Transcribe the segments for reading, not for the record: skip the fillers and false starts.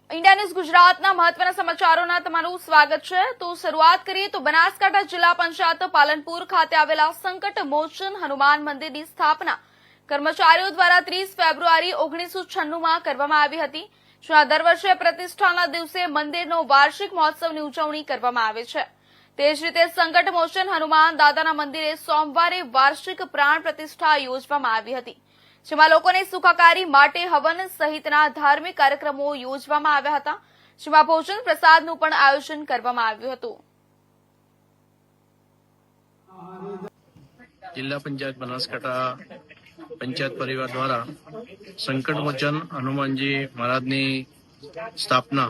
India news गुजरातना महत्वना समाचारोना तमारुं स्वागत छे। तो शरूआत करीए तो बनासकांठा जिला पंचायत पालनपुर खाते आवेला संकट मोचन हनुमान मंदिरनी स्थापना कर्मचारीओ द्वारा 30 फेब्रुआरी 1996 में करवामां आवी हती। ज्यां दर वर्षे प्रतिष्ठाना दिवसे मंदिरनो वार्षिक महोत्सवनी उजवणी करवामां आवे छे। ते ज रीते संकट मोचन हनुमान दादाना मंदिरे सोमवारे वार्षिक प्राण प्रतिष्ठा योजवामां आवी हती, જેમાં લોકોને સુખાકારી માટે હવન સહિતના ધાર્મિક કાર્યક્રમો યોજવામાં આવ્યા હતા, જેમાં ભોજન પ્રસાદનું પણ આયોજન કરવામાં આવ્યું હતું। जिला पंचायत बनासकांठा पंचायत परिवार द्वारा संकट मोचन हनुमानजी महाराजनी स्थापना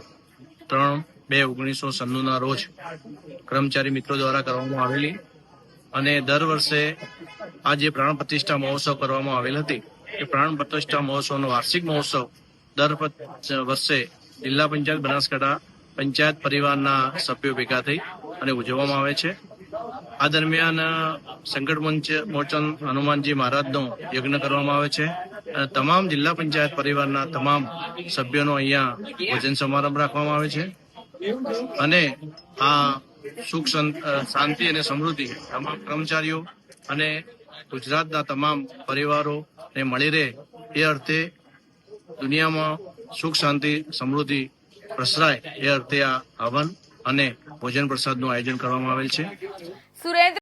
3/2/1996 ना रोज कर्मचारी मित्रों द्वारा करवामां आवेली अने दर वर्षे आ जे प्राण प्रतिष्ठा महोत्सव करवामां आवेल हती ए प्राण प्रतिष्ठा महोत्सव वार्षिक महोत्सव दर वर्षे जिला पंचायत बनासकांठा पंचायत परिवारना सभ्यो भेगा थई अने उजववामां आवे छे। आ दरमियान संकट मोचन हनुमानजी महाराजनो यज्ञ करवामां आवे छे। तमाम जिला पंचायत परिवारना तमाम सभ्योनो अहींया भोजन समारंभ राखवामां आवे छे अने आ सुख शांति अने समृद्धि तमाम कर्मचारीओ अने गुजरातना तमाम परिवारो ने मळी रहे ए अर्थे दुनियामां सुख शांति समृद्धि प्रसराय ए अर्थे आ हवन अने भोजन प्रसादनुं आयोजन करवामां आवेल छे।